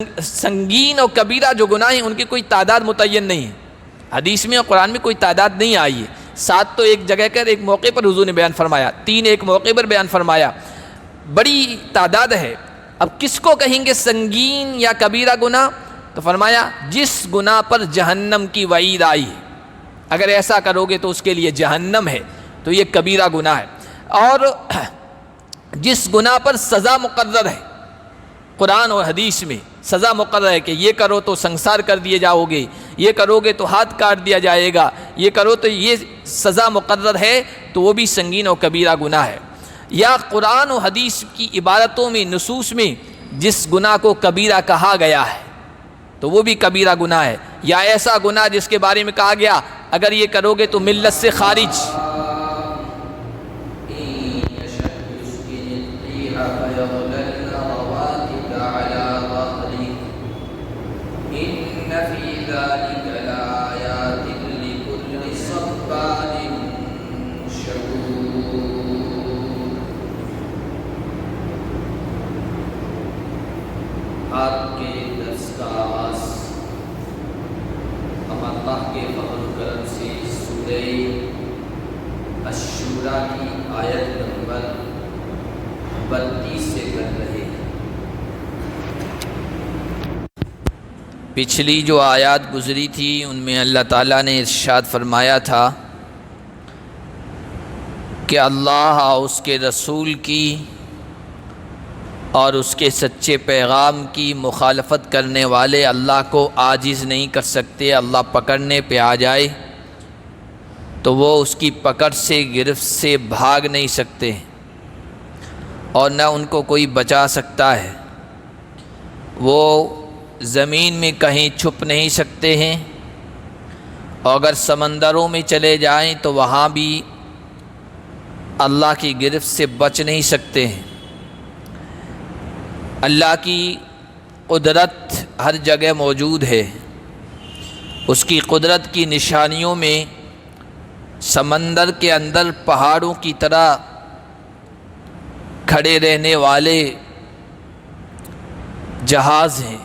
سنگین اور کبیرہ جو گناہ ہیں ان کی کوئی تعداد متعین نہیں ہے، حدیث میں اور قرآن میں کوئی تعداد نہیں آئی ہے۔ 7 تو ایک جگہ کر ایک موقع پر حضور نے بیان فرمایا، 3 ایک موقع پر بیان فرمایا، بڑی تعداد ہے۔ اب کس کو کہیں گے سنگین یا کبیرہ گناہ؟ تو فرمایا جس گناہ پر جہنم کی وعید آئی ہے، اگر ایسا کرو گے تو اس کے لیے جہنم ہے، تو یہ کبیرہ گناہ ہے۔ اور جس گناہ پر سزا مقرر ہے، قرآن اور حدیث میں سزا مقرر ہے کہ یہ کرو تو سنسار کر دیے جاؤ گے، یہ کرو گے تو ہاتھ کاٹ دیا جائے گا، یہ کرو تو یہ سزا مقرر ہے، تو وہ بھی سنگین اور کبیرہ گناہ ہے۔ یا قرآن و حدیث کی عبارتوں میں، نصوص میں جس گناہ کو کبیرہ کہا گیا ہے تو وہ بھی کبیرہ گناہ ہے۔ یا ایسا گناہ جس کے بارے میں کہا گیا اگر یہ کرو گے تو ملت سے خارج۔ آپ کے درس کا آغاز ہم اللہ کے فضل و کرم سے سورہ الشورى کی آیت نمبر 32 سے کر رہے ہیں۔ پچھلی جو آیات گزری تھی ان میں اللہ تعالیٰ نے ارشاد فرمایا تھا کہ اللہ اور اس کے رسول کی اور اس کے سچے پیغام کی مخالفت کرنے والے اللہ کو عاجز نہیں کر سکتے۔ اللہ پکڑنے پہ آ جائے تو وہ اس کی پکڑ سے، گرفت سے بھاگ نہیں سکتے، اور نہ ان کو کوئی بچا سکتا ہے۔ وہ زمین میں کہیں چھپ نہیں سکتے ہیں، اور اگر سمندروں میں چلے جائیں تو وہاں بھی اللہ کی گرفت سے بچ نہیں سکتے ہیں۔ اللہ کی قدرت ہر جگہ موجود ہے۔ اس کی قدرت کی نشانیوں میں سمندر کے اندر پہاڑوں کی طرح کھڑے رہنے والے جہاز ہیں۔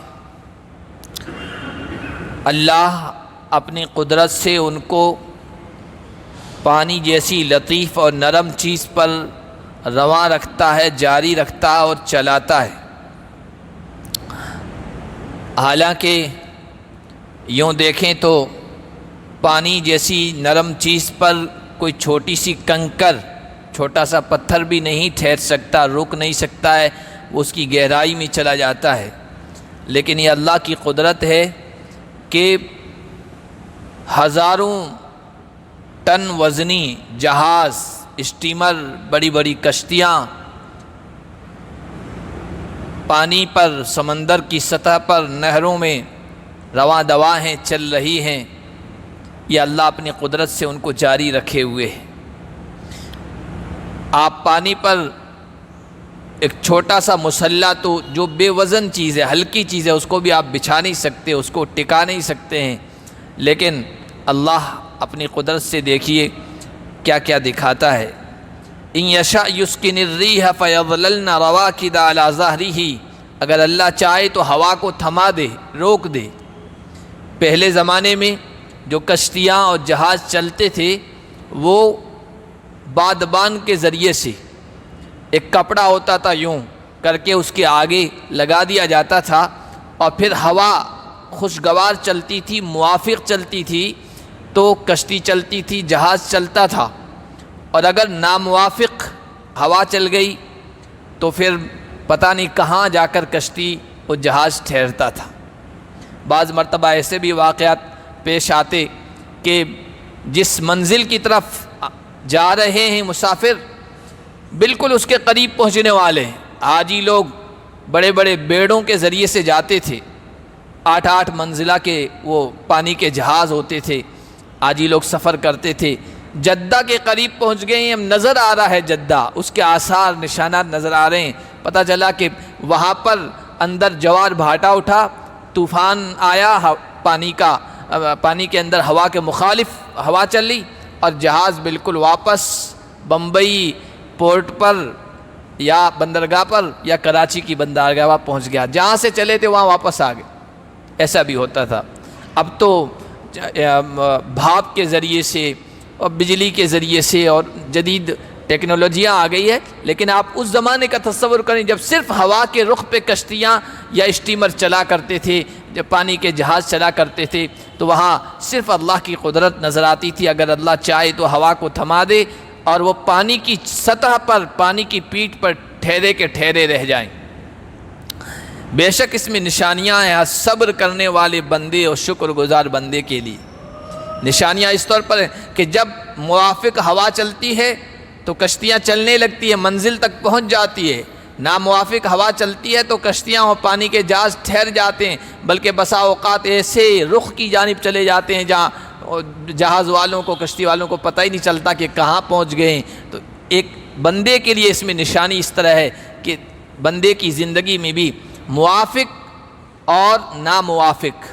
اللہ اپنی قدرت سے ان کو پانی جیسی لطیف اور نرم چیز پر رواں رکھتا ہے، جاری رکھتا ہے اور چلاتا ہے۔ حالانکہ یوں دیکھیں تو پانی جیسی نرم چیز پر کوئی چھوٹی سی کنکر، چھوٹا سا پتھر بھی نہیں ٹھہر سکتا، رک نہیں سکتا ہے، وہ اس کی گہرائی میں چلا جاتا ہے۔ لیکن یہ اللہ کی قدرت ہے کہ ہزاروں ٹن وزنی جہاز، اسٹیمر، بڑی بڑی کشتیاں پانی پر، سمندر کی سطح پر، نہروں میں رواں دواں ہیں، چل رہی ہیں۔ یہ اللہ اپنی قدرت سے ان کو جاری رکھے ہوئے ہے۔ آپ پانی پر ایک چھوٹا سا مسلح، تو جو بے وزن چیز ہے، ہلکی چیز ہے، اس کو بھی آپ بچھا نہیں سکتے، اس کو ٹکا نہیں سکتے ہیں، لیکن اللہ اپنی قدرت سے دیکھیے کیا کیا دکھاتا ہے۔ ان یشاء یسکن الریح فیظللن رواکد علی ظہرہ، اگر اللہ چاہے تو ہوا کو تھما دے، روک دے۔ پہلے زمانے میں جو کشتیاں اور جہاز چلتے تھے وہ بادبان کے ذریعے سے، ایک کپڑا ہوتا تھا، یوں کر کے اس کے آگے لگا دیا جاتا تھا، اور پھر ہوا خوشگوار چلتی تھی، موافق چلتی تھی تو کشتی چلتی تھی، جہاز چلتا تھا، اور اگر ناموافق ہوا چل گئی تو پھر پتہ نہیں کہاں جا کر کشتی اور جہاز ٹھہرتا تھا۔ بعض مرتبہ ایسے بھی واقعات پیش آتے کہ جس منزل کی طرف جا رہے ہیں مسافر، بالکل اس کے قریب پہنچنے والے ہیں۔ حاجی لوگ بڑے بڑے بیڑوں کے ذریعے سے جاتے تھے، 8 منزلہ کے وہ پانی کے جہاز ہوتے تھے، حاجی لوگ سفر کرتے تھے۔ جدہ کے قریب پہنچ گئے ہیں، ہم نظر آ رہا ہے جدہ، اس کے آثار نشانات نظر آ رہے ہیں۔ پتہ چلا کہ وہاں پر اندر جوار بھاٹا اٹھا، طوفان آیا، پانی کے اندر ہوا کے مخالف ہوا چلی، اور جہاز بالکل واپس بمبئی پورٹ پر یا بندرگاہ پر یا کراچی کی بندرگاہ پر پہنچ گیا، جہاں سے چلے تھے وہاں واپس آ گئے، ایسا بھی ہوتا تھا۔ اب تو بھاپ کے ذریعے سے اور بجلی کے ذریعے سے اور جدید ٹیکنالوجیاں آ گئی ہے، لیکن آپ اس زمانے کا تصور کریں جب صرف ہوا کے رخ پہ کشتیاں یا اسٹیمر چلا کرتے تھے، جب پانی کے جہاز چلا کرتے تھے تو وہاں صرف اللہ کی قدرت نظر آتی تھی۔ اگر اللہ چاہے تو ہوا کو تھما دے اور وہ پانی کی سطح پر، پانی کی پیٹھ پر ٹھہرے کے ٹھہرے رہ جائیں۔ بے شک اس میں نشانیاں ہیں صبر کرنے والے بندے اور شکر گزار بندے کے لیے۔ نشانیاں اس طور پر ہیں کہ جب موافق ہوا چلتی ہے تو کشتیاں چلنے لگتی ہیں، منزل تک پہنچ جاتی ہے۔ ناموافق ہوا چلتی ہے تو کشتیاں اور پانی کے جہاز ٹھہر جاتے ہیں، بلکہ بسا اوقات ایسے رخ کی جانب چلے جاتے ہیں جہاں جہاز والوں کو، کشتی والوں کو پتہ ہی نہیں چلتا کہ کہاں پہنچ گئے ہیں۔ تو ایک بندے کے لیے اس میں نشانی اس طرح ہے کہ بندے کی زندگی میں بھی موافق اور ناموافق،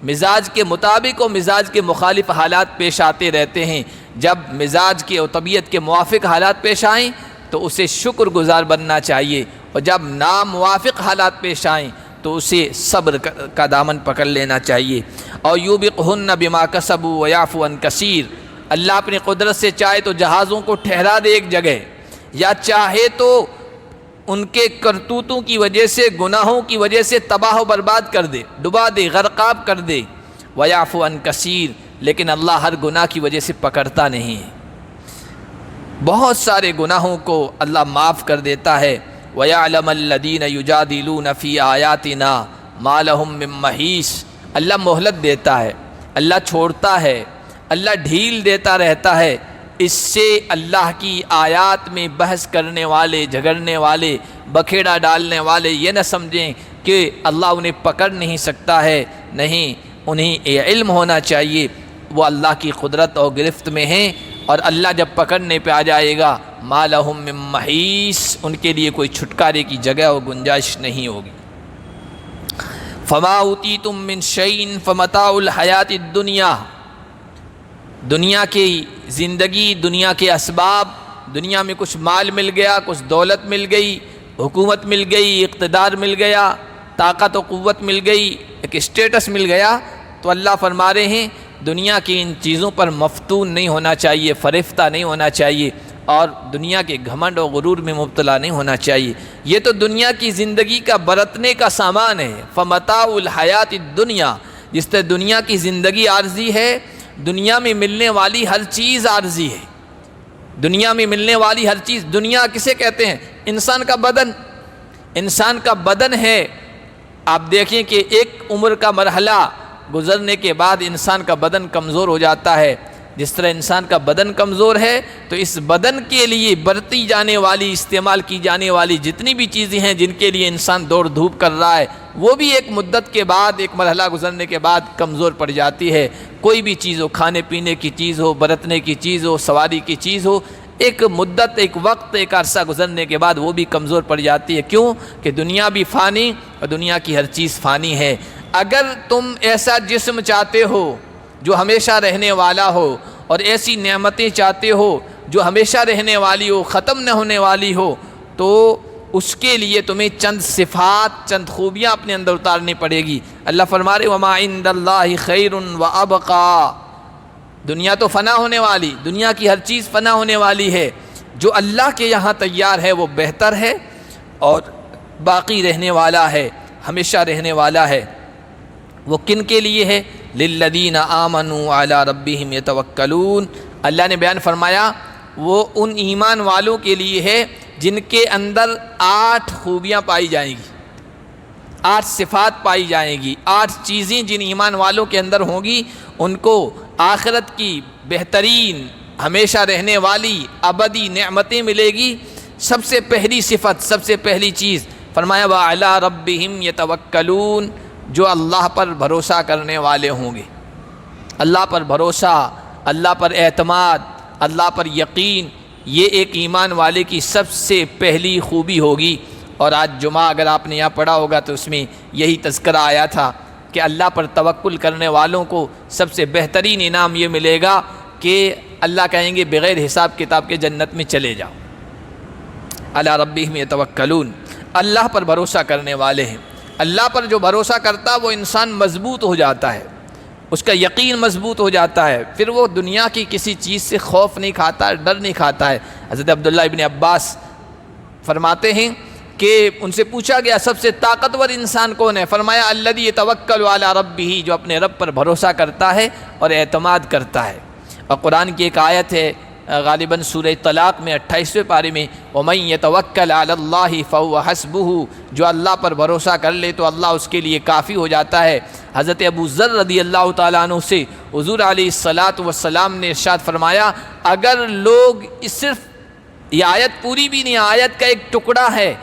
مزاج کے مطابق اور مزاج کے مخالف حالات پیش آتے رہتے ہیں۔ جب مزاج کے اور طبیعت کے موافق حالات پیش آئیں تو اسے شکر گزار بننا چاہیے، اور جب ناموافق حالات پیش آئیں تو اسے صبر کا دامن پکڑ لینا چاہیے۔ اور یوبقہن بما کسبوا ویعفو عن کثیر، اللہ اپنی قدرت سے چاہے تو جہازوں کو ٹھہرا دے ایک جگہ، یا چاہے تو ان کے کرتوتوں کی وجہ سے، گناہوں کی وجہ سے تباہ و برباد کر دے، ڈبا دے، غرقاب کر دے۔ ویعفو عن کثیر، لیکن اللہ ہر گناہ کی وجہ سے پکڑتا نہیں ہے، بہت سارے گناہوں کو اللہ معاف کر دیتا ہے۔ وَيَعْلَمَ الَّذِينَ يُجَادِلُونَ فِي آيَاتِنَا مَا لَهُم مِّن مَّحِيصٍ، اللہ مہلت دیتا ہے، اللہ چھوڑتا ہے، اللہ ڈھیل دیتا رہتا ہے۔ اس سے اللہ کی آیات میں بحث کرنے والے، جھگڑنے والے، بکھیڑا ڈالنے والے یہ نہ سمجھیں کہ اللہ انہیں پکڑ نہیں سکتا ہے، نہیں، انہیں یہ علم ہونا چاہیے وہ اللہ کی قدرت اور گرفت میں ہیں، اور اللہ جب پکڑنے پہ آ جائے گا مَا لَهُم مِّن مَّحِيصٍ، ان کے لیے کوئی چھٹکارے کی جگہ اور گنجائش نہیں ہوگی۔ فَمَا أُوتِيتُم مِّن شَيْءٍ فَمَتَاعُ الْحَيَاةِ الدُّنْيَا، دنیا کی زندگی، دنیا کے اسباب، دنیا میں کچھ مال مل گیا، کچھ دولت مل گئی، حکومت مل گئی، اقتدار مل گیا، طاقت و قوت مل گئی، ایک اسٹیٹس مل گیا، تو اللہ فرما رہے ہیں دنیا کی ان چیزوں پر مفتون نہیں ہونا چاہیے، فریفتہ نہیں ہونا چاہیے، اور دنیا کے گھمنڈ و غرور میں مبتلا نہیں ہونا چاہیے۔ یہ تو دنیا کی زندگی کا برتنے کا سامان ہے۔ فمتاع الحیات الدنیا، جس طرح دنیا کی زندگی عارضی ہے، دنیا میں ملنے والی ہر چیز عارضی ہے۔ دنیا میں ملنے والی ہر چیز، دنیا کسے کہتے ہیں؟ انسان کا بدن، انسان کا بدن ہے۔ آپ دیکھیں کہ ایک عمر کا مرحلہ گزرنے کے بعد انسان کا بدن کمزور ہو جاتا ہے۔ جس طرح انسان کا بدن کمزور ہے تو اس بدن کے لیے برتی جانے والی، استعمال کی جانے والی جتنی بھی چیزیں ہیں جن کے لیے انسان دوڑ دھوپ کر رہا ہے، وہ بھی ایک مدت کے بعد، ایک مرحلہ گزرنے کے بعد کمزور پڑ جاتی ہے۔ کوئی بھی چیز ہو، کھانے پینے کی چیز ہو، برتنے کی چیز ہو، سواری کی چیز ہو، ایک مدت، ایک وقت، ایک عرصہ گزرنے کے بعد وہ بھی کمزور پڑ جاتی ہے۔ کیوں کہ دنیا بھی فانی اور دنیا کی ہر چیز فانی ہے۔ اگر تم ایسا جسم چاہتے ہو جو ہمیشہ رہنے والا ہو، اور ایسی نعمتیں چاہتے ہو جو ہمیشہ رہنے والی ہو، ختم نہ ہونے والی ہو، تو اس کے لیے تمہیں چند صفات، چند خوبیاں اپنے اندر اتارنی پڑے گی۔ اللہ فرما رہے وَمَا عِندَ اللَّهِ خَيْرٌ وَأَبْقَىٰ، دنیا تو فنا ہونے والی، دنیا کی ہر چیز فنا ہونے والی ہے، جو اللہ کے یہاں تیار ہے وہ بہتر ہے اور باقی رہنے والا ہے، ہمیشہ رہنے والا ہے۔ وہ کن کے لیے ہے؟ للذین آمنوا علی ربہم یتوکلون، اللہ نے بیان فرمایا وہ ان ایمان والوں کے لیے ہے جن کے اندر 8 خوبیاں پائی جائیں گی، 8 صفات پائی جائیں گی، 8 چیزیں جن ایمان والوں کے اندر ہوں گی، ان کو آخرت کی بہترین، ہمیشہ رہنے والی، ابدی نعمتیں ملے گی۔ سب سے پہلی صفت، سب سے پہلی چیز فرمایا وعلی ربہم یتوکلون، جو اللہ پر بھروسہ کرنے والے ہوں گے۔ اللہ پر بھروسہ، اللہ پر اعتماد، اللہ پر یقین، یہ ایک ایمان والے کی سب سے پہلی خوبی ہوگی۔ اور آج جمعہ اگر آپ نے یہاں پڑھا ہوگا تو اس میں یہی تذکرہ آیا تھا کہ اللہ پر توکل کرنے والوں کو سب سے بہترین انعام یہ ملے گا کہ اللہ کہیں گے بغیر حساب کتاب کے جنت میں چلے جاؤ۔ علی ربہم یتوکلون، اللہ پر بھروسہ کرنے والے ہیں۔ اللہ پر جو بھروسہ کرتا وہ انسان مضبوط ہو جاتا ہے، اس کا یقین مضبوط ہو جاتا ہے، پھر وہ دنیا کی کسی چیز سے خوف نہیں کھاتا، ڈر نہیں کھاتا ہے۔ حضرت عبداللہ ابن عباس فرماتے ہیں کہ ان سے پوچھا گیا سب سے طاقتور انسان کون ہے؟ فرمایا الذی یتوکل علی ربہ، جو اپنے رب پر بھروسہ کرتا ہے اور اعتماد کرتا ہے۔ اور قرآن کی ایک آیت ہے غالباً سورہ طلاق میں 28ویں پارے میں، وَمَن يَتَوَكَّلْ عَلَى اللَّهِ فَهُوَ حَسْبُهُ، جو اللہ پر بھروسہ کر لے تو اللہ اس کے لیے کافی ہو جاتا ہے۔ حضرت ابو ذر رضی اللہ تعالیٰ عنہ سے حضور علیہ الصلاۃ نے ارشاد فرمایا اگر لوگ صرف یہ آیت پوری بھی نہیں، آیت کا ایک ٹکڑا ہے،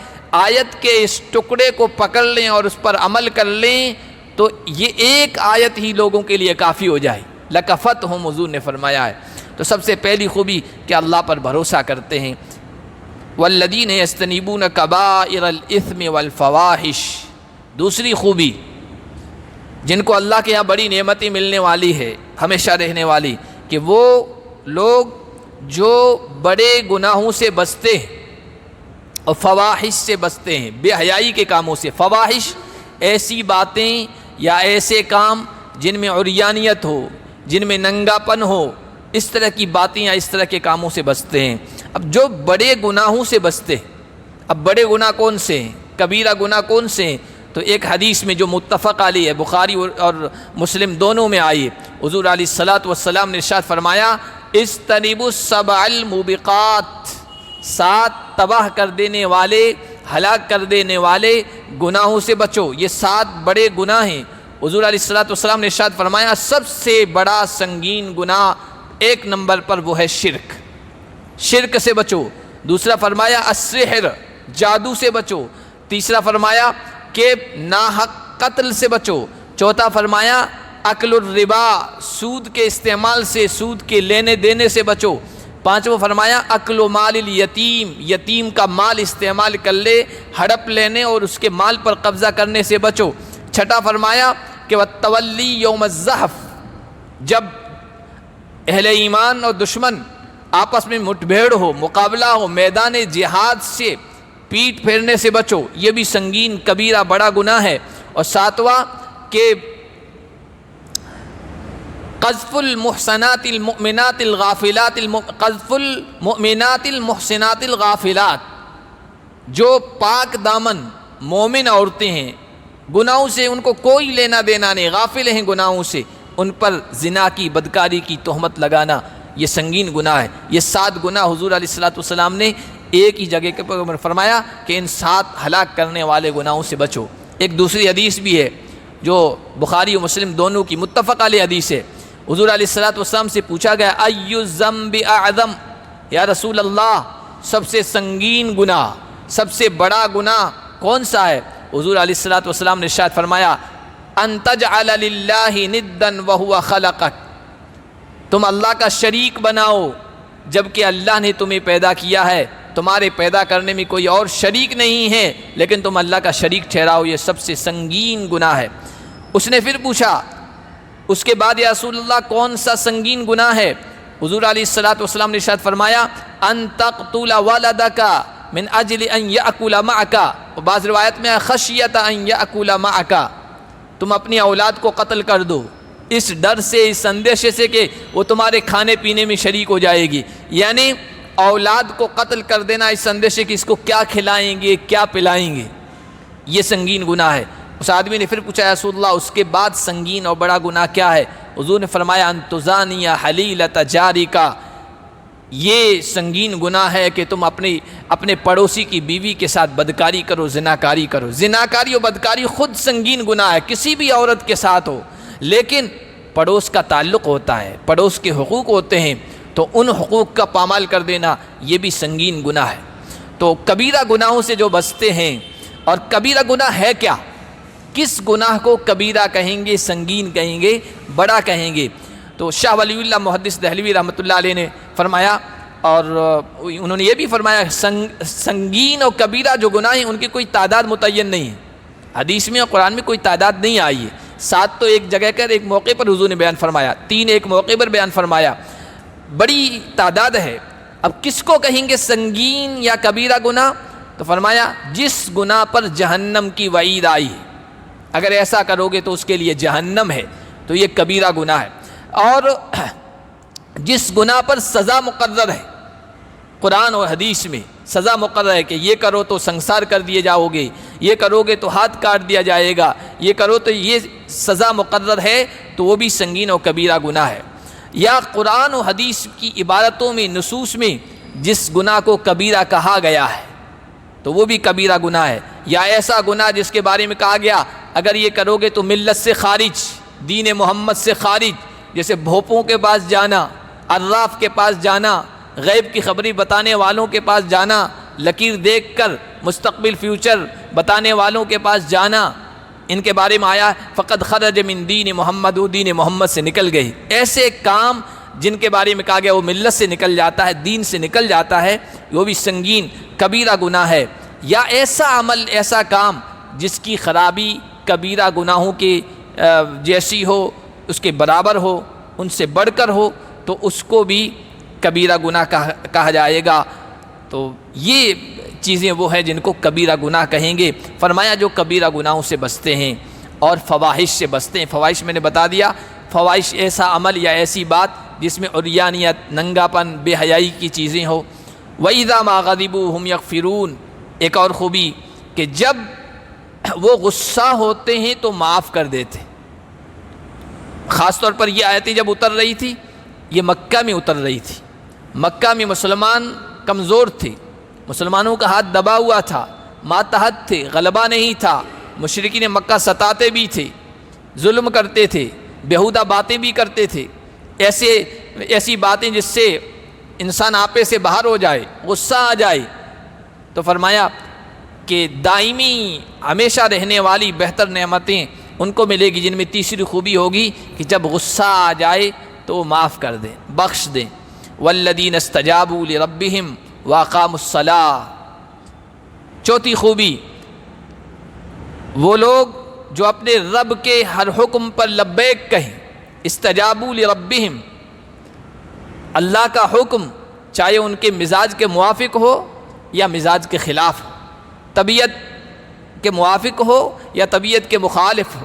آیت کے اس ٹکڑے کو پکڑ لیں اور اس پر عمل کر لیں تو یہ ایک آیت ہی لوگوں کے لیے کافی ہو جائے، لَكَفَتْهُمْ، حضور نے فرمایا ہے۔ تو سب سے پہلی خوبی کہ اللہ پر بھروسہ کرتے ہیں۔ وَالَّذِينَ يَجْتَنِبُونَ كَبَائِرَ الْإِثْمِ وَالْفَوَاحِشِ، دوسری خوبی جن کو اللہ کے یہاں بڑی نعمتیں ملنے والی ہے، ہمیشہ رہنے والی، کہ وہ لوگ جو بڑے گناہوں سے بچتے ہیں اور فواحش سے بچتے ہیں، بے حیائی کے کاموں سے۔ فواحش ایسی باتیں یا ایسے کام جن میں عریانیت ہو، جن میں ننگا پن ہو، اس طرح کی باتیں یا اس طرح کے کاموں سے بچتے ہیں۔ اب جو بڑے گناہوں سے بچتے ہیں، اب بڑے گناہ کون سے ہیں، کبیرہ گناہ کون سے ہیں؟ تو ایک حدیث میں جو متفق علیہ ہے، بخاری اور مسلم دونوں میں آئی ہے، حضور علیہ السلام نے ارشاد فرمایا اجتنبوا السبع الموبقات، 7 تباہ کر دینے والے، ہلاک کر دینے والے گناہوں سے بچو۔ یہ 7 بڑے گناہ ہیں۔ حضور علیہ السلام نے ارشاد فرمایا سب سے بڑا سنگین گناہ 1 نمبر پر وہ ہے شرک، شرک سے بچو۔ دوسرا فرمایا السحر، جادو سے بچو۔ تیسرا فرمایا کہ ناحق قتل سے بچو۔ چوتھا فرمایا اکل الربا، سود کے استعمال سے، سود کے لینے دینے سے بچو۔ پانچواں فرمایا اکل مال الیتیم، یتیم کا مال استعمال کر لے، ہڑپ لینے اور اس کے مال پر قبضہ کرنے سے بچو۔ چھٹا فرمایا کہ والتولی یوم الزحف، جب اہل ایمان اور دشمن آپس میں مٹبھیڑ ہو، مقابلہ ہو، میدان جہاد سے پیٹ پھیرنے سے بچو، یہ بھی سنگین کبیرہ بڑا گناہ ہے۔ اور 7واں کہ قذف المحسنات المؤمنات الغافلات قذف المؤمنات المحسنات الغافلات، جو پاک دامن مومن عورتیں ہیں، گناہوں سے ان کو کوئی لینا دینا نہیں، غافل ہیں گناہوں سے، ان پر زنا کی، بدکاری کی تہمت لگانا، یہ سنگین گناہ ہے۔ یہ 7 گناہ حضور علیہ السلام نے ایک ہی جگہ پر فرمایا کہ ان 7 ہلاک کرنے والے گناہوں سے بچو۔ ایک دوسری حدیث بھی ہے جو بخاری و مسلم دونوں کی متفق علیہ حدیث ہے۔ حضور علیہ السلام سے پوچھا گیا ای الذنب اعظم، یا رسول اللہ سب سے سنگین گناہ، سب سے بڑا گناہ کون سا ہے؟ حضور علیہ السلام نے ارشاد فرمایا ان تجعل للہ ندا وہو خلقک، تم اللہ کا شریک بناؤ جبکہ اللہ نے تمہیں پیدا کیا ہے، تمہارے پیدا کرنے میں کوئی اور شریک نہیں ہے لیکن تم اللہ کا شریک ٹھہراؤ، یہ سب سے سنگین گناہ ہے۔ اس نے پھر پوچھا اس کے بعد یا رسول اللہ کون سا سنگین گناہ ہے؟ حضور علیہ السلام نے ارشاد فرمایا ان تقتل ولدک من اجل ان یأکل معک، اور بعض روایت میں خشیت ان یأکل معک، تم اپنی اولاد کو قتل کر دو اس ڈر سے، اس اندیشے سے کہ وہ تمہارے کھانے پینے میں شریک ہو جائے گی، یعنی اولاد کو قتل کر دینا اس اندیشے کہ اس کو کیا کھلائیں گے، کیا پلائیں گے، یہ سنگین گناہ ہے۔ اس آدمی نے پھر پوچھا یا رسول اللہ اس کے بعد سنگین اور بڑا گناہ کیا ہے؟ حضور نے فرمایا ان تزانی حلیلۃ جارکا، یہ سنگین گناہ ہے کہ تم اپنے پڑوسی کی بیوی کے ساتھ بدکاری کرو، زناکاری کرو۔ زناکاری اور بدکاری خود سنگین گناہ ہے، کسی بھی عورت کے ساتھ ہو، لیکن پڑوس کا تعلق ہوتا ہے، پڑوس کے حقوق ہوتے ہیں، تو ان حقوق کا پامال کر دینا یہ بھی سنگین گناہ ہے۔ تو کبیرہ گناہوں سے جو بچتے ہیں، اور کبیرہ گناہ ہے کیا؟ کس گناہ کو کبیرہ کہیں گے، سنگین کہیں گے، بڑا کہیں گے؟ تو شاہ ولی اللہ محدث دہلوی رحمۃ اللہ علیہ نے فرمایا، اور انہوں نے یہ بھی فرمایا سنگین اور کبیرہ جو گناہ ہیں ان کی کوئی تعداد متعین نہیں ہے، حدیث میں اور قرآن میں کوئی تعداد نہیں آئی ہے۔ 7 تو ایک جگہ کر ایک موقع پر حضور نے بیان فرمایا، 3 ایک موقع پر بیان فرمایا، بڑی تعداد ہے۔ اب کس کو کہیں گے سنگین یا کبیرہ گناہ؟ تو فرمایا جس گناہ پر جہنم کی وعید آئی ہے، اگر ایسا کرو گے تو اس کے لیے جہنم ہے، تو یہ کبیرہ گناہ ہے۔ اور جس گناہ پر سزا مقرر ہے، قرآن اور حدیث میں سزا مقرر ہے کہ یہ کرو تو سنسار کر دیے جاؤ گے، یہ کرو گے تو ہاتھ کاٹ دیا جائے گا، یہ کرو تو یہ سزا مقرر ہے، تو وہ بھی سنگین اور کبیرہ گناہ ہے۔ یا قرآن و حدیث کی عبارتوں میں، نصوص میں جس گناہ کو کبیرہ کہا گیا ہے تو وہ بھی کبیرہ گناہ ہے۔ یا ایسا گناہ جس کے بارے میں کہا گیا اگر یہ کرو گے تو ملت سے خارج، دین محمد سے خارج، جیسے بھوپوں کے پاس جانا، عراف کے پاس جانا، غیب کی خبری بتانے والوں کے پاس جانا، لکیر دیکھ کر مستقبل فیوچر بتانے والوں کے پاس جانا، ان کے بارے میں آیا فقد خرج من دین محمد، وہ دین محمد سے نکل گئی۔ ایسے کام جن کے بارے میں کہا گیا وہ ملت سے نکل جاتا ہے، دین سے نکل جاتا ہے، وہ بھی سنگین کبیرہ گناہ ہے۔ یا ایسا عمل، ایسا کام جس کی خرابی کبیرہ گناہوں کے جیسی ہو، اس کے برابر ہو، ان سے بڑھ کر ہو، تو اس کو بھی کبیرہ گناہ کہا جائے گا۔ تو یہ چیزیں وہ ہیں جن کو کبیرہ گناہ کہیں گے۔ فرمایا جو کبیرہ گناہوں سے بچتے ہیں اور فواحش سے بچتے ہیں۔ فواحش میں نے بتا دیا، فواحش ایسا عمل یا ایسی بات جس میں عریانیت، ننگا پن، بے حیائی کی چیزیں ہو۔ وَإِذَا مَا غَضِبُوا هُمْ يَغْفِرُونَ، ایک اور خوبی کہ جب وہ غصہ ہوتے ہیں تو معاف کر دیتے۔ خاص طور پر یہ آیتیں جب اتر رہی تھی، یہ مکہ میں اتر رہی تھی۔ مکہ میں مسلمان کمزور تھے، مسلمانوں کا ہاتھ دبا ہوا تھا، ماتحت تھے، غلبہ نہیں تھا، مشرکین مکہ ستاتے بھی تھے، ظلم کرتے تھے، بیہودہ باتیں بھی کرتے تھے، ایسی باتیں جس سے انسان آپے سے باہر ہو جائے، غصہ آ جائے۔ تو فرمایا کہ دائمی ہمیشہ رہنے والی بہتر نعمتیں ان کو ملے گی جن میں تیسری خوبی ہوگی کہ جب غصہ آ جائے تو وہ معاف کر دیں، بخش دیں۔ والذین استجابوا لربہم واقاموا الصلاۃ، چوتھی خوبی وہ لوگ جو اپنے رب کے ہر حکم پر لبیک کہیں۔ استجابوا لربہم، اللہ کا حکم چاہے ان کے مزاج کے موافق ہو یا مزاج کے خلاف ہو، طبیعت کے موافق ہو یا طبیعت کے مخالف ہو،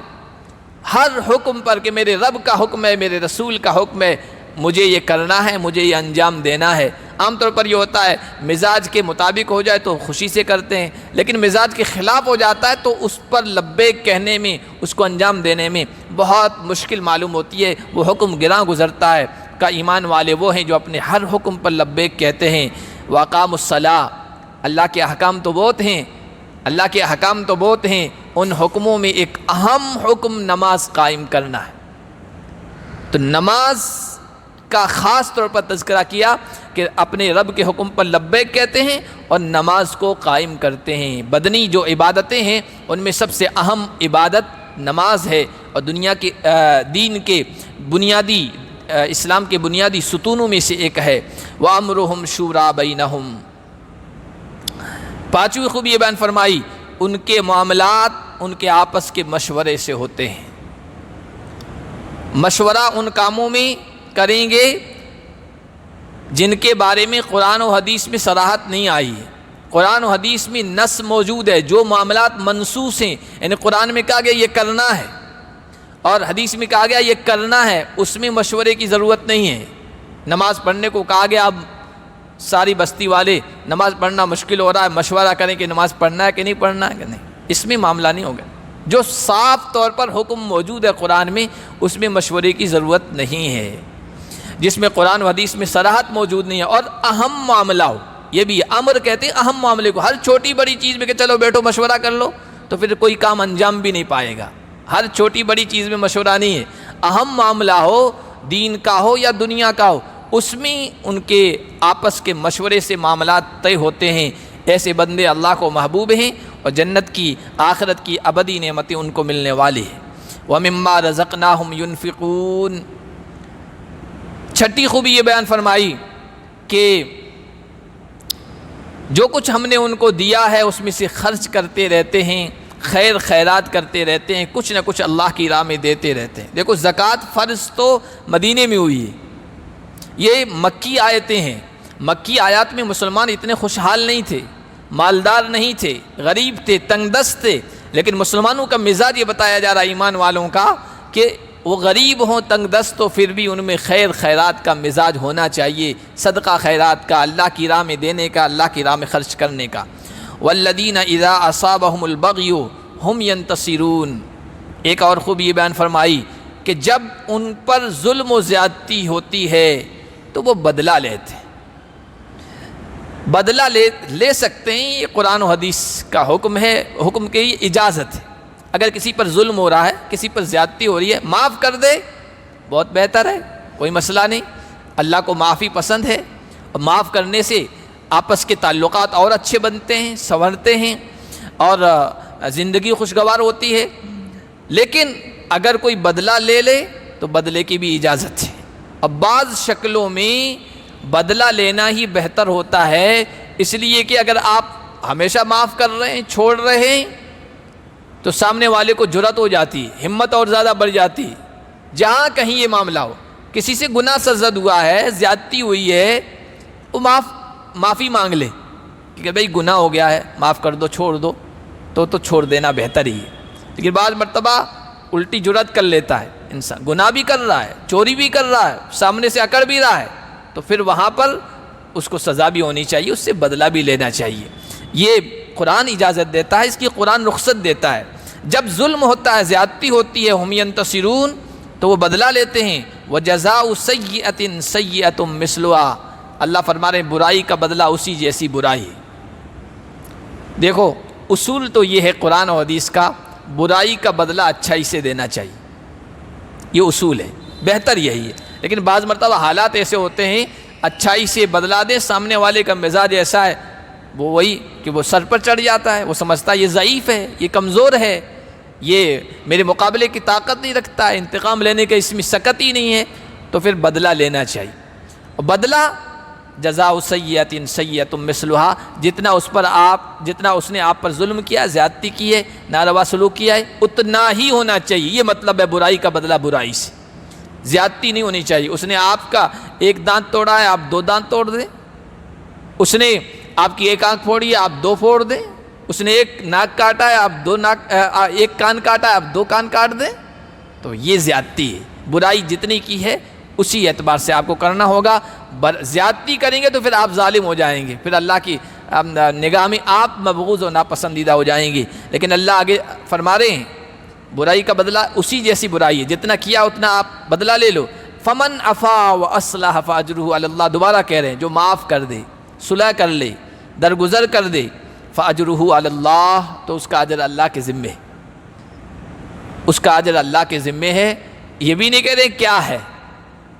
ہر حکم پر کہ میرے رب کا حکم ہے، میرے رسول کا حکم ہے، مجھے یہ کرنا ہے، مجھے یہ انجام دینا ہے۔ عام طور پر یہ ہوتا ہے مزاج کے مطابق ہو جائے تو خوشی سے کرتے ہیں، لیکن مزاج کے خلاف ہو جاتا ہے تو اس پر لبیک کہنے میں، اس کو انجام دینے میں بہت مشکل معلوم ہوتی ہے، وہ حکم گراں گزرتا ہے۔ کا ایمان والے وہ ہیں جو اپنے ہر حکم پر لبیک کہتے ہیں۔ واقاموا الصلاۃ، اللہ کے احکام تو بہت ہیں، اللہ کے احکام تو بہت ہیں، ان حکموں میں ایک اہم حکم نماز قائم کرنا ہے۔ تو نماز کا خاص طور پر تذکرہ کیا کہ اپنے رب کے حکم پر لبیک کہتے ہیں اور نماز کو قائم کرتے ہیں۔ بدنی جو عبادتیں ہیں ان میں سب سے اہم عبادت نماز ہے، اور دنیا کے دین کے بنیادی، اسلام کے بنیادی ستونوں میں سے ایک ہے۔ وَأَمْرُهُمْ شُورَىٰ بَيْنَهُمْ، پانچویں خوبی یہ بیان فرمائی ان کے معاملات ان کے آپس کے مشورے سے ہوتے ہیں۔ مشورہ ان کاموں میں کریں گے جن کے بارے میں قرآن و حدیث میں صراحت نہیں آئی ہے۔ قرآن و حدیث میں نص موجود ہے، جو معاملات منصوص ہیں، یعنی قرآن میں کہا گیا یہ کرنا ہے اور حدیث میں کہا گیا یہ کرنا ہے، اس میں مشورے کی ضرورت نہیں ہے۔ نماز پڑھنے کو کہا گیا، اب ساری بستی والے نماز پڑھنا مشکل ہو رہا ہے، مشورہ کریں کہ نماز پڑھنا ہے کہ نہیں پڑھنا ہے کہ نہیں، اس میں معاملہ نہیں ہوگا۔ جو صاف طور پر حکم موجود ہے قرآن میں، اس میں مشورے کی ضرورت نہیں ہے۔ جس میں قرآن و حدیث میں صراحت موجود نہیں ہے اور اہم معاملہ ہو، یہ بھی امر کہتے ہیں اہم معاملے کو، ہر چھوٹی بڑی چیز میں کہ چلو بیٹھو مشورہ کر لو، تو پھر کوئی کام انجام بھی نہیں پائے گا۔ ہر چھوٹی بڑی چیز میں مشورہ نہیں ہے، اہم معاملہ ہو، دین کا ہو یا دنیا کا ہو، اس میں ان کے آپس کے مشورے سے معاملات طے ہوتے ہیں۔ ایسے بندے اللہ کو محبوب ہیں اور جنت کی، آخرت کی ابدی نعمتیں ان کو ملنے والی ہیں۔ وَمِمَّا رَزَقْنَاهُمْ يُنْفِقُونَ، چھٹی خوبی یہ بیان فرمائی کہ جو کچھ ہم نے ان کو دیا ہے اس میں سے خرچ کرتے رہتے ہیں، خیر خیرات کرتے رہتے ہیں، کچھ نہ کچھ اللہ کی راہ میں دیتے رہتے ہیں۔ دیکھو زکوٰۃ فرض تو مدینے میں ہوئی ہے، یہ مکی آیتیں ہیں، مکی آیات میں مسلمان اتنے خوشحال نہیں تھے، مالدار نہیں تھے، غریب تھے، تنگ دست تھے، لیکن مسلمانوں کا مزاج یہ بتایا جا رہا ہے ایمان والوں کا کہ وہ غریب ہوں، تنگ دست ہو، پھر بھی ان میں خیر خیرات کا مزاج ہونا چاہیے، صدقہ خیرات کا، اللہ کی راہ میں دینے کا، اللہ کی راہ میں خرچ کرنے کا۔ والذین اذا اصابہم البغی ہم ینتصرون، ایک اور خوب یہ بیان فرمائی کہ جب ان پر ظلم و زیادتی ہوتی ہے تو وہ بدلہ لیتے ہیں، بدلہ لے سکتے ہیں، یہ قرآن و حدیث کا حکم ہے، حکم کی اجازت ہے۔ اگر کسی پر ظلم ہو رہا ہے، کسی پر زیادتی ہو رہی ہے، معاف کر دے، بہت بہتر ہے، کوئی مسئلہ نہیں، اللہ کو معافی پسند ہے، اور معاف کرنے سے آپس کے تعلقات اور اچھے بنتے ہیں، سنورتے ہیں، اور زندگی خوشگوار ہوتی ہے۔ لیکن اگر کوئی بدلہ لے لے تو بدلے کی بھی اجازت ہے، اور بعض شکلوں میں بدلہ لینا ہی بہتر ہوتا ہے، اس لیے کہ اگر آپ ہمیشہ معاف کر رہے ہیں، چھوڑ رہے ہیں، تو سامنے والے کو جرأت ہو جاتی، ہمت اور زیادہ بڑھ جاتی۔ جہاں کہیں یہ معاملہ ہو، کسی سے گناہ سرزد ہوا ہے، زیادتی ہوئی ہے، وہ معافی مانگ لے کہ بھئی گناہ ہو گیا ہے، معاف کر دو، چھوڑ دو، تو چھوڑ دینا بہتر ہی ہے۔ لیکن بعض مرتبہ الٹی جرأت کر لیتا ہے انسان، گناہ بھی کر رہا ہے، چوری بھی کر رہا ہے، سامنے سے اکڑ بھی رہا ہے، تو پھر وہاں پر اس کو سزا بھی ہونی چاہیے، اس سے بدلہ بھی لینا چاہیے۔ یہ قرآن اجازت دیتا ہے، اس کی قرآن رخصت دیتا ہے۔ جب ظلم ہوتا ہے، زیادتی ہوتی ہے، ہم ینتصرون، تو وہ بدلہ لیتے ہیں۔ وَجَزَاءُ سَیِّئَةٍ سَیِّئَةٌ مِثْلُهَا، اللہ فرما رہے ہیں برائی کا بدلہ اسی جیسی برائی۔ دیکھو اصول تو یہ ہے قرآن و حدیث کا، برائی کا بدلہ اچھائی سے دینا چاہیے، یہ اصول ہے، بہتر یہی ہے۔ لیکن بعض مرتبہ حالات ایسے ہوتے ہیں اچھائی سے بدلہ دیں، سامنے والے کا مزاج ایسا ہے، وہ وہی کہ وہ سر پر چڑھ جاتا ہے، وہ سمجھتا ہے یہ ضعیف ہے، یہ کمزور ہے، یہ میرے مقابلے کی طاقت نہیں رکھتا ہے، انتقام لینے کا اس میں سکت ہی نہیں ہے، تو پھر بدلہ لینا چاہیے۔ اور بدلہ جزاء سیئۃ سیئۃ مثلھا، جتنا اس نے آپ پر ظلم کیا، زیادتی کی ہے، ناروا سلوک کیا ہے، اتنا ہی ہونا چاہیے۔ یہ مطلب ہے برائی کا بدلہ برائی سے، زیادتی نہیں ہونی چاہیے۔ اس نے آپ کا ایک دانت توڑا ہے، آپ 2 دانت توڑ دیں، اس نے آپ کی ایک آنکھ پھوڑی ہے، آپ 2 پھوڑ دیں، اس نے ایک ناک کاٹا ہے، آپ 2 ناک، ایک کان کاٹا ہے، آپ 2 کان کاٹ دیں، تو یہ زیادتی ہے۔ برائی جتنی کی ہے اسی اعتبار سے آپ کو کرنا ہوگا۔ زیادتی کریں گے تو پھر آپ ظالم ہو جائیں گے، پھر اللہ کی نگاہ میں آپ مبغوض و ناپسندیدہ ہو جائیں گے۔ لیکن اللہ آگے فرما رہے ہیں برائی کا بدلہ اسی جیسی برائی ہے، جتنا کیا اتنا آپ بدلہ لے لو۔ فمن عفا واصلح فاجرہ علی اللہ، دوبارہ کہہ رہے ہیں جو معاف کر دے، صلح کر لے، درگزر کر دے، فاجرہ علی اللہ، تو اس کا اجر اللہ کے ذمے ہے، اس کا اجر اللہ کے ذمے ہے۔ یہ بھی نہیں کہہ رہے کیا ہے،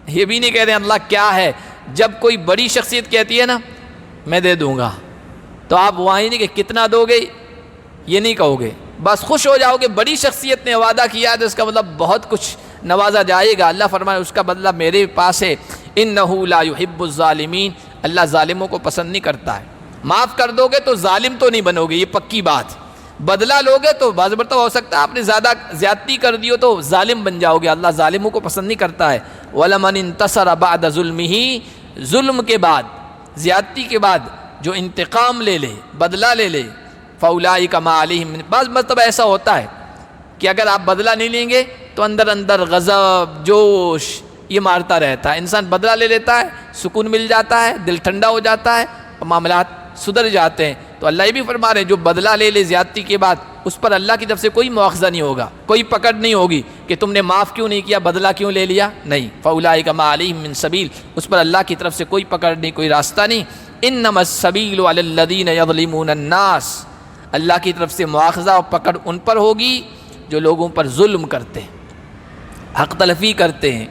یہ بھی نہیں کہہ رہے اللہ کیا ہے۔ جب کوئی بڑی شخصیت کہتی ہے نا میں دے دوں گا، تو آپ وہاں ہی نہیں کہ کتنا دو گے، یہ نہیں کہو گے، بس خوش ہو جاؤ گے، بڑی شخصیت نے وعدہ کیا تو اس کا مطلب بہت کچھ نوازا جائے گا۔ اللہ فرمائے اس کا بدلہ میرے پاس ہے، انہ لا یحب الظالمین، اللہ ظالموں کو پسند نہیں کرتا ہے۔ معاف کر دو گے تو ظالم تو نہیں بنو گے، یہ پکی بات۔ بدلہ لوگے تو بعض مرتبہ ہو سکتا ہے آپ نے زیادتی کر دی ہو تو ظالم بن جاؤ گے، اللہ ظالموں کو پسند نہیں کرتا ہے۔ وَلَمَنِ انتصر بعد ظلمہ، ظلم کے بعد، زیادتی کے بعد جو انتقام لے لے، بدلہ لے لے، فَأُولَٰئِکَ مَا عَلَيْهِم، بعض مرتبہ ایسا ہوتا ہے کہ اگر آپ بدلہ نہیں لیں گے تو اندر اندر غضب، جوش یہ مارتا رہتا ہے، انسان بدلہ لے لیتا ہے، سکون مل جاتا ہے، دل ٹھنڈا ہو جاتا ہے اور معاملات سدھر جاتے ہیں۔ تو اللہ یہ بھی فرما رہے ہیں جو بدلہ لے لے زیادتی کے بعد، اس پر اللہ کی طرف سے کوئی مواخذہ نہیں ہوگا، کوئی پکڑ نہیں ہوگی کہ تم نے معاف کیوں نہیں کیا، بدلہ کیوں لے لیا، نہیں۔ فَأُولَٰئِکَ مَا عَلَيْهِم مِّن سَبِيلٍ، اس پر اللہ کی طرف سے کوئی پکڑ نہیں، کوئی راستہ نہیں۔ إِنَّمَا السَّبِيلُ عَلَى الَّذِينَ يَظْلِمُونَ النَّاسَ، اللہ کی طرف سے مواخذہ اور پکڑ ان پر ہوگی جو لوگوں پر ظلم کرتے ہیں، حق تلفی کرتے ہیں،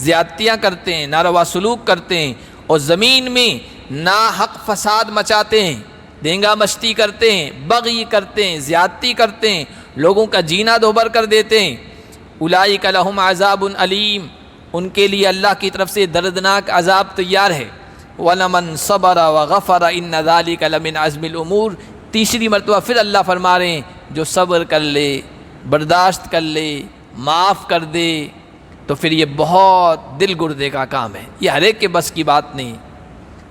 زیادتیاں کرتے ہیں، ناروا سلوک کرتے ہیں، اور زمین میں ناحق فساد مچاتے ہیں، دینگا مشتی کرتے ہیں، بغی کرتے ہیں، زیادتی کرتے ہیں، لوگوں کا جینا دوبر کر دیتے ہیں۔ اولئک لہم عذاب علیم، ان کے لیے اللہ کی طرف سے دردناک عذاب تیار ہے۔ وَلَمَنْ صَبَرَ وَغَفَرَ إِنَّ ذَلِكَ لَمِنْ عَزْمِ الْأُمُورِ، تیسری مرتبہ پھر اللہ فرما رہے ہیں جو صبر کر لے، برداشت کر لے، معاف کر دے، تو پھر یہ بہت دل گردے کا کام ہے، یہ ہر ایک کے بس کی بات نہیں۔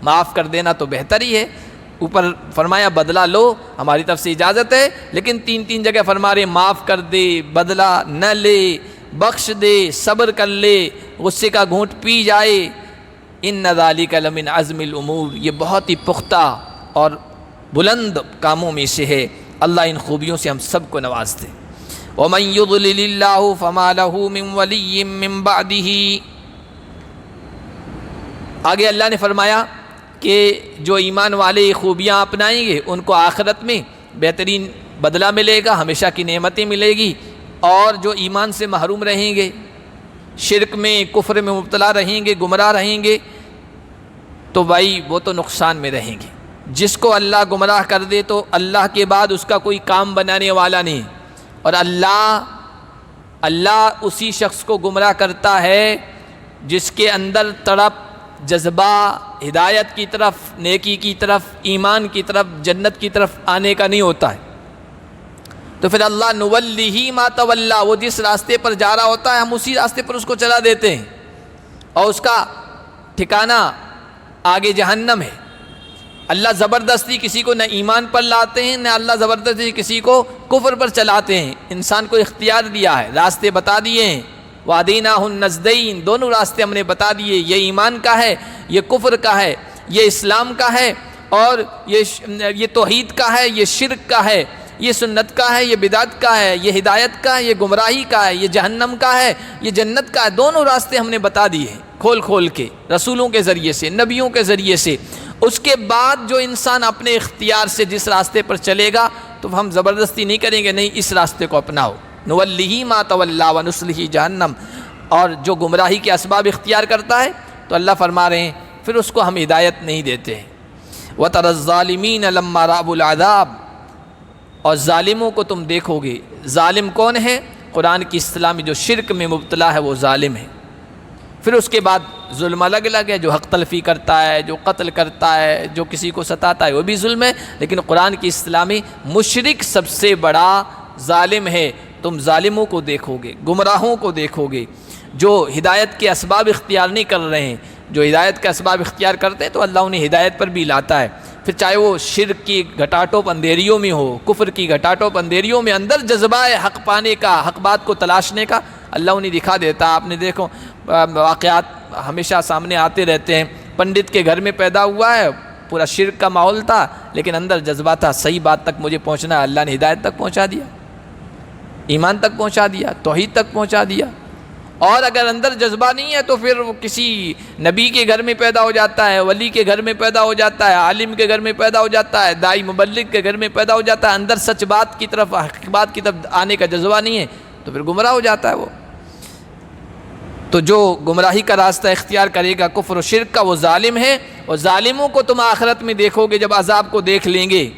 معاف کر دینا تو بہتر ہی ہے۔ اوپر فرمایا بدلہ لو، ہماری طرف سے اجازت ہے، لیکن تین جگہ فرما رہے معاف کر دے، بدلہ نہ لے، بخش دے، صبر کر لے، غصے کا گھونٹ پی جائے۔ ان ذالک لمن عزم الامور، یہ بہت ہی پختہ اور بلند کاموں میں سے ہے۔ اللہ ان خوبیوں سے ہم سب کو نواز دے۔ ومن یضلل اللہ فما لہ من ولی من بعدہ، آگے اللہ نے فرمایا کہ جو ایمان والے خوبیاں اپنائیں گے ان کو آخرت میں بہترین بدلہ ملے گا، ہمیشہ کی نعمتیں ملے گی، اور جو ایمان سے محروم رہیں گے، شرک میں کفر میں مبتلا رہیں گے، گمراہ رہیں گے، تو بھائی وہ تو نقصان میں رہیں گے۔ جس کو اللہ گمراہ کر دے تو اللہ کے بعد اس کا کوئی کام بنانے والا نہیں، اور اللہ اسی شخص کو گمراہ کرتا ہے جس کے اندر تڑپ، جذبہ ہدایت کی طرف، نیکی کی طرف، ایمان کی طرف، جنت کی طرف آنے کا نہیں ہوتا ہے۔ تو پھر اللہ نولیہ ما تولی، وہ جس راستے پر جا رہا ہوتا ہے ہم اسی راستے پر اس کو چلا دیتے ہیں، اور اس کا ٹھکانہ آگے جہنم ہے۔ اللہ زبردستی کسی کو نہ ایمان پر لاتے ہیں، نہ اللہ زبردستی کسی کو کفر پر چلاتے ہیں۔ انسان کو اختیار دیا ہے، راستے بتا دیے ہیں، وَهَدَيْنَاهُ النَّجْدَيْنِ، دونوں راستے ہم نے بتا دیے، یہ ایمان کا ہے، یہ کفر کا ہے، یہ اسلام کا ہے، اور یہ توحید کا ہے، یہ شرک کا ہے، یہ سنت کا ہے، یہ بدعت کا ہے، یہ ہدایت کا ہے، یہ گمراہی کا ہے، یہ جہنم کا ہے، یہ جنت کا ہے۔ دونوں راستے ہم نے بتا دیے ہیں کھول کے، رسولوں کے ذریعے سے، نبیوں کے ذریعے سے۔ اس کے بعد جو انسان اپنے اختیار سے جس راستے پر چلے گا تو ہم زبردستی نہیں کریں گے، نہیں اس راستے کو اپناؤ، نولیہ ما تولی ونصلہ جہنم۔ اور جو گمراہی کے اسباب اختیار کرتا ہے تو اللہ فرما رہے ہیں پھر اس کو ہم ہدایت نہیں دیتے ہیں۔ وَتَرَى الظَّالِمِينَ لَمَّا رَأَوُا الْعَذَابَ، اور ظالموں کو تم دیکھو گے۔ ظالم کون ہے؟ قرآن کی اصطلاح میں جو شرک میں مبتلا ہے وہ ظالم ہے۔ پھر اس کے بعد ظلم الگ الگ ہے، جو حق تلفی کرتا ہے، جو قتل کرتا ہے، جو کسی کو ستاتا ہے، وہ بھی ظلم ہے، لیکن قرآن کی اصطلاح میں مشرک سب سے بڑا ظالم ہے۔ تم ظالموں کو دیکھو گے، گمراہوں کو دیکھو گے، جو ہدایت کے اسباب اختیار نہیں کر رہے ہیں۔ جو ہدایت کے اسباب اختیار کرتے ہیں تو اللہ انہیں ہدایت پر بھی لاتا ہے، پھر چاہے وہ شرک کی گھٹاٹوپ اندھیریوں میں ہو، کفر کی گھٹاٹوپ اندھیریوں میں، اندر جذبہ حق پانے کا، حق بات کو تلاشنے کا اللہ انہیں دکھا دیتا ہے۔ آپ نے دیکھو واقعات ہمیشہ سامنے آتے رہتے ہیں، پنڈت کے گھر میں پیدا ہوا ہے، پورا شرک کا ماحول تھا، لیکن اندر جذبہ تھا صحیح بات تک مجھے پہنچنا ہے، اللہ نے ہدایت تک پہنچا دیا، ایمان تک پہنچا دیا، توحید تک پہنچا دیا۔ اور اگر اندر جذبہ نہیں ہے تو پھر وہ کسی نبی کے گھر میں پیدا ہو جاتا ہے، ولی کے گھر میں پیدا ہو جاتا ہے، عالم کے گھر میں پیدا ہو جاتا ہے، داعی مبلغ کے گھر میں پیدا ہو جاتا ہے، اندر سچ بات کی طرف، حق بات کی طرف آنے کا جذبہ نہیں ہے تو پھر گمراہ ہو جاتا ہے وہ۔ تو جو گمراہی کا راستہ اختیار کرے گا کفر و شرک کا، وہ ظالم ہے۔ اور ظالموں کو تم آخرت میں دیکھو گے، جب عذاب کو دیکھ لیں گے،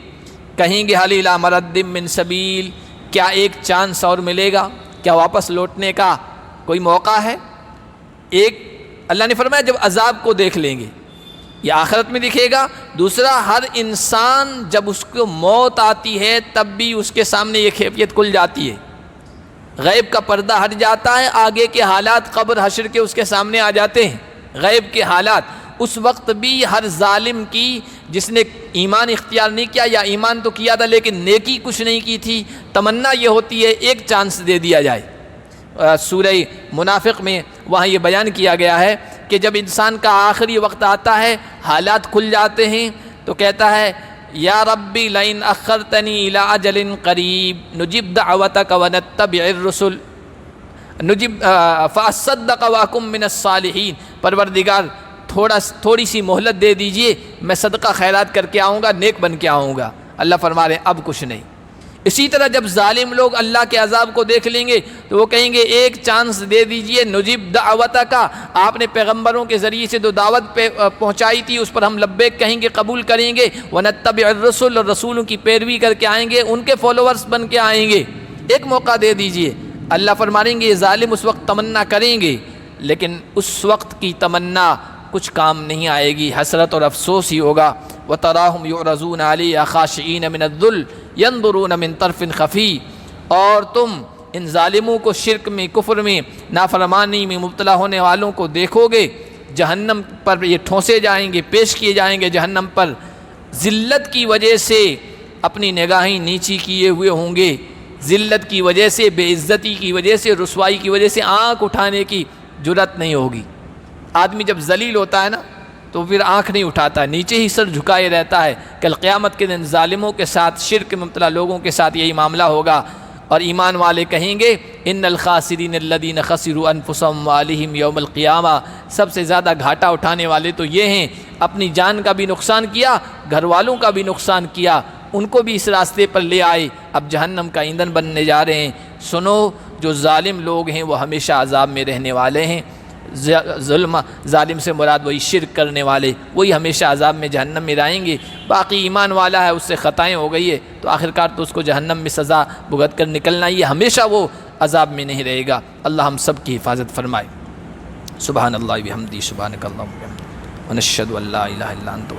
کہیں گے حل الی مرد من سبیل، کیا ایک چانس اور ملے گا؟ کیا واپس لوٹنے کا کوئی موقع ہے؟ ایک اللہ نے فرمایا جب عذاب کو دیکھ لیں گے، یہ آخرت میں دکھے گا۔ دوسرا، ہر انسان جب اس کو موت آتی ہے تب بھی اس کے سامنے یہ کیفیت کھل جاتی ہے، غیب کا پردہ ہٹ جاتا ہے، آگے کے حالات قبر حشر کے اس کے سامنے آ جاتے ہیں، غیب کے حالات۔ اس وقت بھی ہر ظالم کی، جس نے ایمان اختیار نہیں کیا یا ایمان تو کیا تھا لیکن نیکی کچھ نہیں کی تھی، تمنا یہ ہوتی ہے ایک چانس دے دیا جائے۔ سورہ منافق میں وہاں یہ بیان کیا گیا ہے کہ جب انسان کا آخری وقت آتا ہے، حالات کھل جاتے ہیں، تو کہتا ہے یا ربی لئن اخرتنی الی اجل قریب نجب دعوتک ونتبع الرسل نجب فاصدق واکم من الصالحین، پروردگار تھوڑی سی مہلت دے دیجئے، میں صدقہ خیرات کر کے آؤں گا، نیک بن کے آؤں گا۔ اللہ فرما رہے ہیں اب کچھ نہیں۔ اسی طرح جب ظالم لوگ اللہ کے عذاب کو دیکھ لیں گے تو وہ کہیں گے ایک چانس دے دیجئے، نجیب دعوتک، آپ نے پیغمبروں کے ذریعے سے جو دعوت پہنچائی تھی اس پر ہم لبیک کہیں گے، قبول کریں گے، ونتبع الرسل، اور رسولوں کی پیروی کر کے آئیں گے، ان کے فالوورز بن کے آئیں گے، ایک موقع دے دیجئے۔ اللہ فرمائیں گے یہ ظالم اس وقت تمنا کریں گے، لیکن اس وقت کی تمنا کچھ کام نہیں آئے گی، حسرت اور افسوس ہی ہوگا۔ وَتَرَاهُمْ يُعْرَضُونَ عَلَيْهَا خَاشِعِينَ مِنَ الذُّلِّ يَنظُرُونَ مِن طَرْفٍ خَفِيٍّ، اور تم ان ظالموں کو، شرک میں، کفر میں، نافرمانی میں مبتلا ہونے والوں کو دیکھو گے جہنم پر یہ ٹھونسے جائیں گے، پیش کیے جائیں گے جہنم پر، ذلت کی وجہ سے اپنی نگاہیں نیچی کیے ہوئے ہوں گے، ذلت کی وجہ سے، بے عزتی کی وجہ سے، رسوائی کی وجہ سے آنکھ اٹھانے کی جرأت نہیں ہوگی۔ آدمی جب ذلیل ہوتا ہے نا تو پھر آنکھ نہیں اٹھاتا، نیچے ہی سر جھکائے رہتا ہے۔ کل قیامت کے دن ظالموں کے ساتھ، شرک میں مبتلا لوگوں کے ساتھ یہی معاملہ ہوگا، اور ایمان والے کہیں گے ان الخاسرین الذین خسروا انفسهم وعلیہم یوم القیامہ، سب سے زیادہ گھاٹا اٹھانے والے تو یہ ہیں، اپنی جان کا بھی نقصان کیا، گھر والوں کا بھی نقصان کیا، ان کو بھی اس راستے پر لے آئے، اب جہنم کا ایندھن بننے جا رہے ہیں۔ سنو، جو ظالم لوگ ہیں وہ ہمیشہ عذاب میں رہنے والے ہیں۔ ظالم سے مراد وہی شرک کرنے والے، وہی ہمیشہ عذاب میں جہنم میں رہیں گے۔ باقی ایمان والا ہے، اس سے خطائیں ہو گئی ہے تو آخرکار تو اس کو جہنم میں سزا بھگت کر نکلنا ہی ہے، ہمیشہ وہ عذاب میں نہیں رہے گا۔ اللہ ہم سب کی حفاظت فرمائے۔ سبحان اللہ بحمدہ، سبحانک اللہم وبحمدک، ونشہد ان لا الہ الا انت